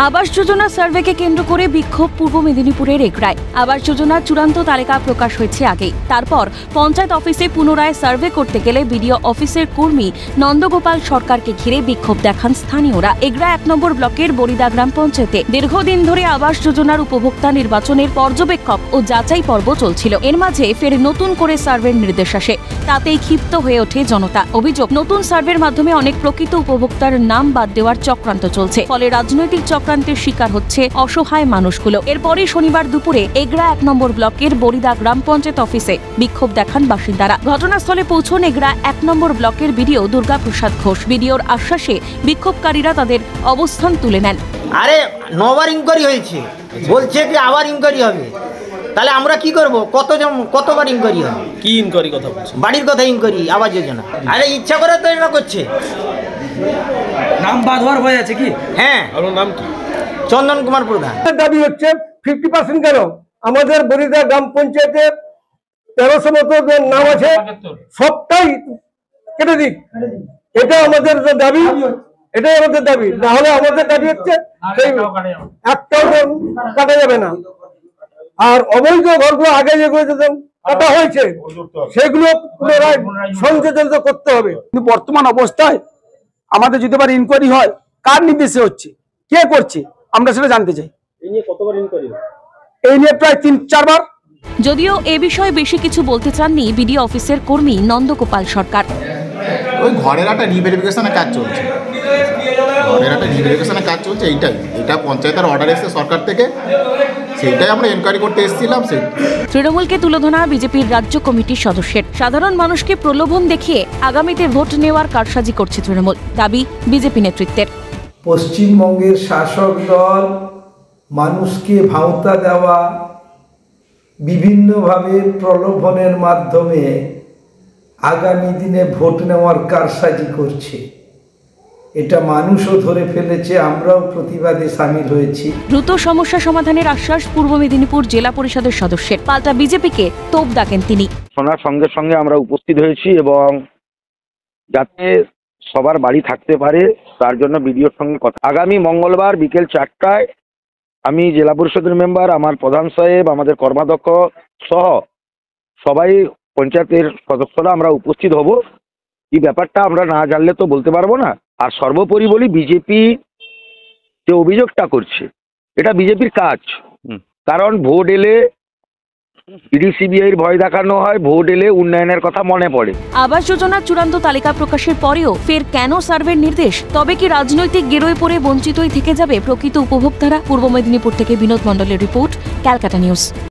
আবাস যোজনা সার্ভেকে কেন্দ্র করে বিক্ষোভ পূর্ব মেদিনীপুরের এগরায়। আবাস যোজনার চূড়ান্ত তালিকা প্রকাশ হয়েছে আগেই। তারপর পঞ্চায়েত অফিসে পুনরায় সার্ভে করতে গেলে বিডিও অফিসের কর্মী নন্দগোপাল সরকারকে ঘিরে বিক্ষোভ দেখান স্থানীয়রা। এগরা 1 নম্বর ব্লকের বরিদা গ্রাম পঞ্চায়েতে দীর্ঘদিন ধরে আবাস যোজনার উপভোক্তা নির্বাচনের পর্যবেক্ষক ও যাচাই পর্ব চলছিল। এর মাঝে ফের নতুন করে সার্ভের নির্দেশ আসে। তাতেই ক্ষিপ্ত হয়ে ওঠে জনতা। অভিযোগ, নতুন সার্ভের মাধ্যমে অনেক প্রকৃত উপভোক্তার নাম বাদ দেওয়ার চক্রান্ত চলছে। ফলে রাজনৈতিক চক্রান্তের শিকার হচ্ছে অসহায় মানুষগুলো। এরপরই শনিবার দুপুরে এগরা 1 নম্বর ব্লকের বরিদা গ্রাম পঞ্চায়েত অফিসে বিক্ষোভ দেখান বাসিন্দারা। ঘটনাস্থলে পৌঁছন এগরা 1 নম্বর ব্লকের বিডিও দুর্গা প্রসাদ ঘোষ। বিডিওর আশ্বাসে বিক্ষোভকারীরা তাদের অবস্থান তুলে নেন। আরে 9 বার ইনকোয়ারি হয়েছে, বলছে কি আবার ইনকোয়ারি হবে। তাহলে আমরা কি করব? কতবার ইনকোয়ারি হবে? কি ইনকোয়ারি কথা বলছেন? বাড়ির কথা ইনকোয়ারি, আবাস যোজনা। আরে ইচ্ছা করে তো এটা করছে। নাম বাদ হওয়ার ভয় আছে কি? হ্যাঁ। আপনার নাম কি? চন্দন কুমার প্রধান। দাবি হচ্ছে 50% কেন? আমাদের বরিদা গ্রাম পঞ্চায়েতে 1300 মতো নাম আছে, সবটাই কেটে দিক। এটা আমাদের দাবি, এটাই আমাদের দাবি। না হলে আমাদের দাবি হচ্ছে একটাও কাটা যাবে না। আর অবৈধ ঘরগুলো আগে যেগুলো কাটা হয়েছে সেগুলো পুনরায় সংযোজন করতে হবে। কিন্তু বর্তমান অবস্থায় আমাদের যদি আবার ইনকোয়ারি হয়, কার নির্দেশে হচ্ছে, কে করছে, আমরা সেটা জানতে চাই। এই নিয়ে কতবার ইনকোয়ারি? এই নিয়ে প্রায় 3-4 বার। যদিও এ বিষয়ে বেশি কিছু বলতে চাননি বিডিও অফিসের কর্মী নন্দগোপাল সরকার। ওই ঘরের একটা রিভেরিফিকেশনের কাজ চলছে, এটা পঞ্চায়েতের অর্ডার এসেছে সরকার থেকে, সেইটাই আমরা এনকোয়ারি করতে এসেছিলাম। তৃণমূলকে তুলোধনা বিজেপির রাজ্য কমিটির সদস্যের। সাধারণ মানুষকে প্রলোভন দেখিয়ে আগামীতে ভোট নেওয়ার কারসাজি করছে তৃণমূল, দাবি বিজেপি নেতৃত্বের। পশ্চিমবঙ্গের শাসক দল মানুষকে ভাওতা দেওয়া, বিভিন্নভাবে প্রলোভনের মাধ্যমে আগামী দিনে ভোট নেওয়ার কারসাজি করছে। এটা মানুষও ধরে ফেলেছে, আমরাও প্রতিবাদে সামিল হয়েছি। দ্রুত সমস্যা সমাধানের আশ্বাস পূর্ব মেদিনীপুর জেলা পরিষদের সদস্যের। পাল্টা বিজেপিকে তোপ ডাকেন তিনি। শোনার সঙ্গে সঙ্গে আমরা উপস্থিত হয়েছি এবং যাতে সবার বাড়ি থাকতে পারে তার জন্য বিডিওর সঙ্গে কথা। আগামী মঙ্গলবার বিকেল 4টায় আমি জেলা পরিষদের মেম্বার, আমার প্রধান সাহেব, আমাদের কর্মাধ্যক্ষ সহ সবাই পঞ্চায়েতের সদস্যরা আমরা উপস্থিত হব। এই ব্যাপারটা আমরা না জানলে তো বলতে পারবো না। আর সর্বোপরি বলি, বিজেপি যে অভিযোগটা করছে এটা বিজেপির কাজ। কারণ ভোট এলে ইডি-সিবিআইয়ের ভয় দেখানো হয়, ভোট এলে উন্নয়নের কথা মনে পড়ে। আবাস যোজনার চূড়ান্ত তালিকা প্রকাশের পরেও ফের কেন সার্ভের নির্দেশ? তবে কি রাজনৈতিক গেরোয় পড়ে বঞ্চিতই থেকে যাবে প্রকৃত উপভোক্তারা? পূর্ব মেদিনীপুর থেকে বিনোদ মণ্ডলের রিপোর্ট, ক্যালকাটা নিউজ।